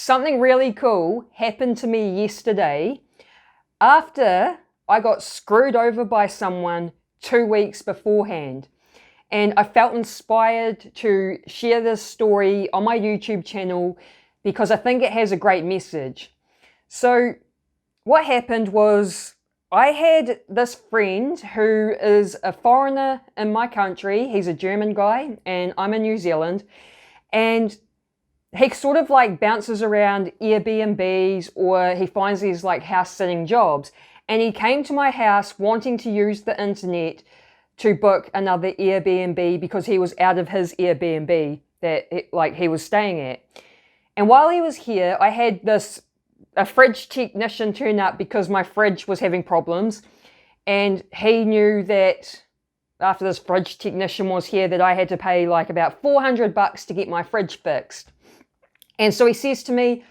something really cool happened to me yesterday after I got screwed over by someone 2 weeks beforehand. And I felt inspired to share this story on my YouTube channel because I think it has a great message. So what happened was I had this friend who is a foreigner in my country. He's a German guy and I'm in New Zealand. And he sort of like bounces around Airbnbs, or he finds these like house sitting jobs. And he came to my house wanting to use the internet to book another Airbnb because he was out of his Airbnb that he was staying at. And while he was here, I had a fridge technician turn up because my fridge was having problems. And he knew that after this fridge technician was here that I had to pay like about $400 to get my fridge fixed. And so he says to me,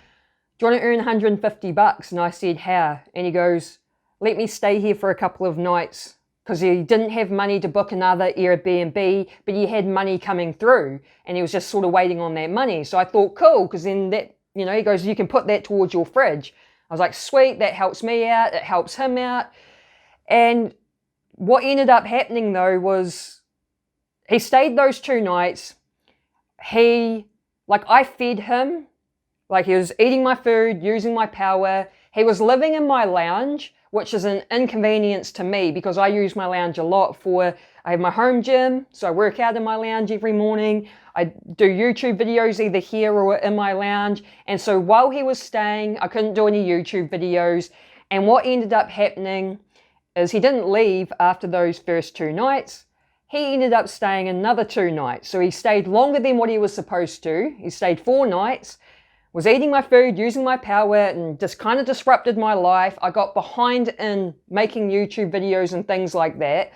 do you want to earn $150? And I said, how? And he goes, let me stay here for a couple of nights, because he didn't have money to book another Airbnb, but he had money coming through and he was just sort of waiting on that money. So I thought, cool, because then that, he goes, you can put that towards your fridge. I was like, sweet, that helps me out, it helps him out. And what ended up happening though was he stayed those 2 nights. I fed him, like he was eating my food, using my power. He was living in my lounge, which is an inconvenience to me because I use my lounge a lot I have my home gym, so I work out in my lounge every morning. I do YouTube videos either here or in my lounge. And so while he was staying, I couldn't do any YouTube videos. And what ended up happening is he didn't leave after those first 2 nights. He ended up staying another 2 nights. So he stayed longer than what he was supposed to. He stayed 4 nights. Was eating my food, using my power, and just kind of disrupted my life. I got behind in making YouTube videos and things like that.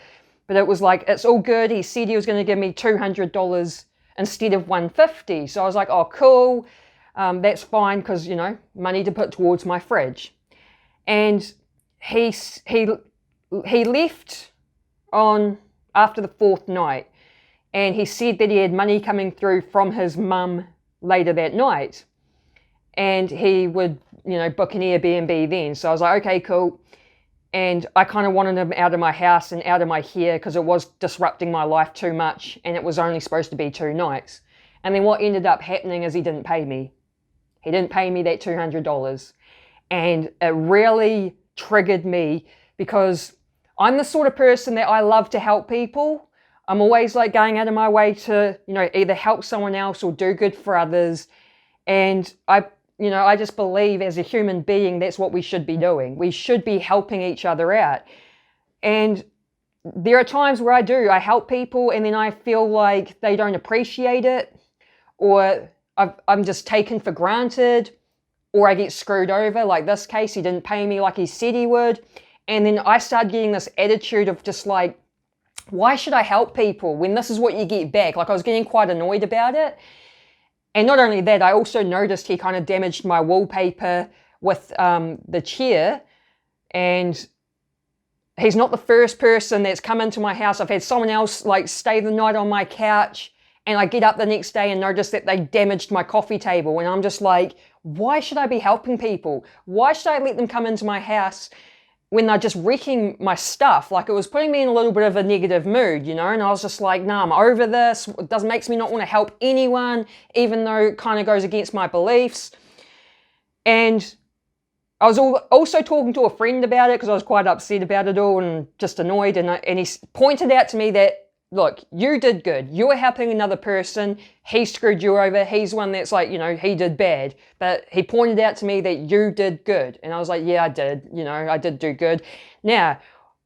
But it was like, it's all good. He said he was going to give me $200 instead of $150. So I was like, oh, cool. That's fine because, money to put towards my fridge. And he left after the 4th night. And he said that he had money coming through from his mum later that night. And he would, book an Airbnb then. So I was like, okay, cool. And I kind of wanted him out of my house and out of my hair because it was disrupting my life too much. And it was only supposed to be 2 nights. And then what ended up happening is he didn't pay me. He didn't pay me that $200. And it really triggered me because I'm the sort of person that I love to help people. I'm always like going out of my way to, either help someone else or do good for others. And I just believe as a human being, that's what we should be doing. We should be helping each other out. And there are times where I help people and then I feel like they don't appreciate it, or I'm just taken for granted, or I get screwed over. Like this case, he didn't pay me like he said he would. And then I started getting this attitude of just like, why should I help people when this is what you get back? Like I was getting quite annoyed about it. And not only that, I also noticed he kind of damaged my wallpaper with the chair. And he's not the first person that's come into my house. I've had someone else like stay the night on my couch. And I get up the next day and notice that they damaged my coffee table. And I'm just like, why should I be helping people? Why should I let them come into my house when they're just wrecking my stuff? Like it was putting me in a little bit of a negative mood, and I was just like, nah, I'm over this. It makes me not want to help anyone, even though it kind of goes against my beliefs. And I was also talking to a friend about it because I was quite upset about it all and just annoyed. And he pointed out to me that, look, you did good. You were helping another person. He screwed you over. He's one that's like, he did bad. But he pointed out to me that you did good. And I was like, yeah, I did. I did do good. Now,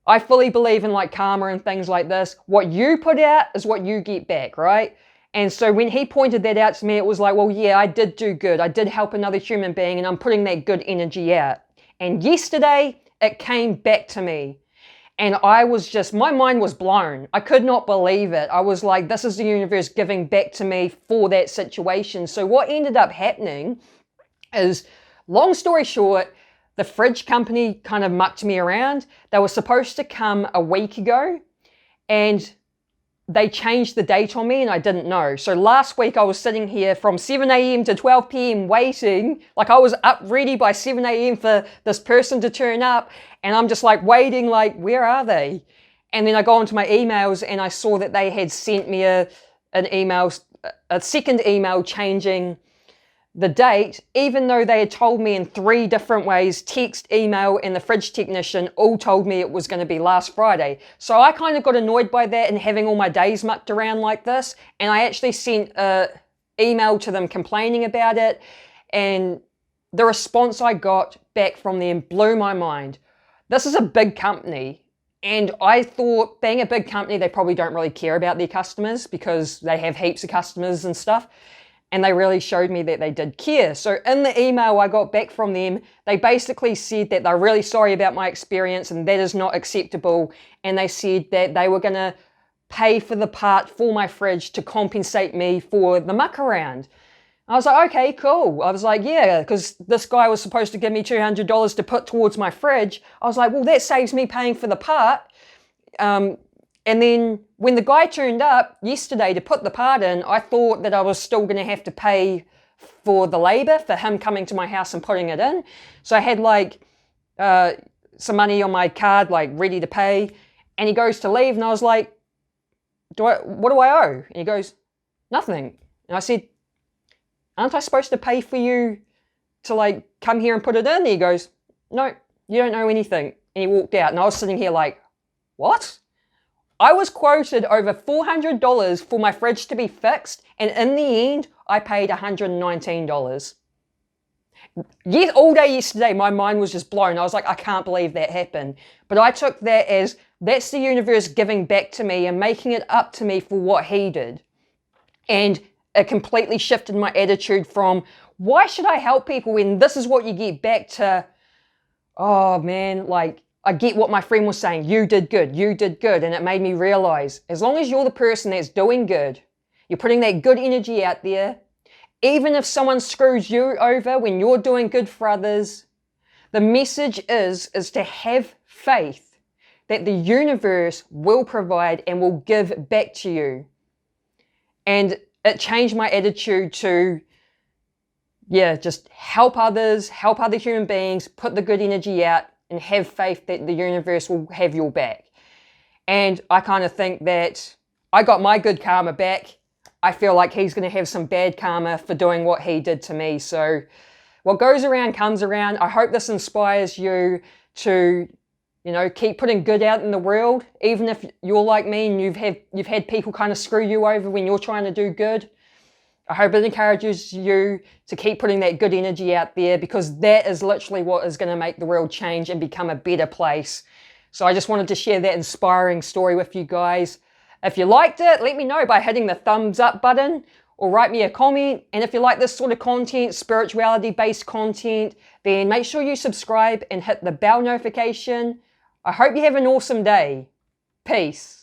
I fully believe in like karma and things like this. What you put out is what you get back, right? And so when he pointed that out to me, it was like, well, yeah, I did do good. I did help another human being and I'm putting that good energy out. And yesterday, it came back to me. And my mind was blown. I could not believe it. I was like, this is the universe giving back to me for that situation. So what ended up happening is, long story short, the fridge company kind of mucked me around. They were supposed to come a week ago. And they changed the date on me and I didn't know. So last week I was sitting here from 7 a.m. to 12 p.m. waiting. Like I was up ready by 7 a.m. for this person to turn up. And I'm just like waiting, like, where are they? And then I go onto my emails and I saw that they had sent me a second email changing the date, even though they had told me in 3 different ways, text, email, and the fridge technician all told me it was going to be last Friday. So I kind of got annoyed by that and having all my days mucked around like this. And I actually sent an email to them complaining about it. And the response I got back from them blew my mind. This is a big company. And I thought, being a big company, they probably don't really care about their customers because they have heaps of customers and stuff. And they really showed me that they did care. So in the email I got back from them, they basically said that they're really sorry about my experience and that is not acceptable. And they said that they were going to pay for the part for my fridge to compensate me for the muck around. I was like, okay, cool. I was like, yeah, because this guy was supposed to give me $200 to put towards my fridge. I was like, well, that saves me paying for the part. And then when the guy turned up yesterday to put the part in, I thought that I was still going to have to pay for the labor for him coming to my house and putting it in. So I had like some money on my card, like ready to pay. And he goes to leave and I was like, what do I owe? And he goes, nothing. And I said, aren't I supposed to pay for you to like come here and put it in? And he goes, no, you don't owe anything. And he walked out and I was sitting here like, what? I was quoted over $400 for my fridge to be fixed, and in the end, I paid $119. Yes, all day yesterday, my mind was just blown. I was like, I can't believe that happened. But I took that as, that's the universe giving back to me and making it up to me for what he did. And it completely shifted my attitude from, why should I help people when this is what you get back, to, oh man, like, I get what my friend was saying, you did good. And it made me realize, as long as you're the person that's doing good, you're putting that good energy out there, even if someone screws you over when you're doing good for others, the message is to have faith that the universe will provide and will give back to you. And it changed my attitude to, just help others, help other human beings, put the good energy out, and have faith that the universe will have your back. And I kind of think that I got my good karma back. I feel like he's going to have some bad karma for doing what he did to me. So what goes around comes around. I hope this inspires you to, keep putting good out in the world. Even if you're like me and you've had people kind of screw you over when you're trying to do good. I hope it encourages you to keep putting that good energy out there, because that is literally what is going to make the world change and become a better place. So I just wanted to share that inspiring story with you guys. If you liked it, let me know by hitting the thumbs up button or write me a comment. And if you like this sort of content, spirituality-based content, then make sure you subscribe and hit the bell notification. I hope you have an awesome day. Peace.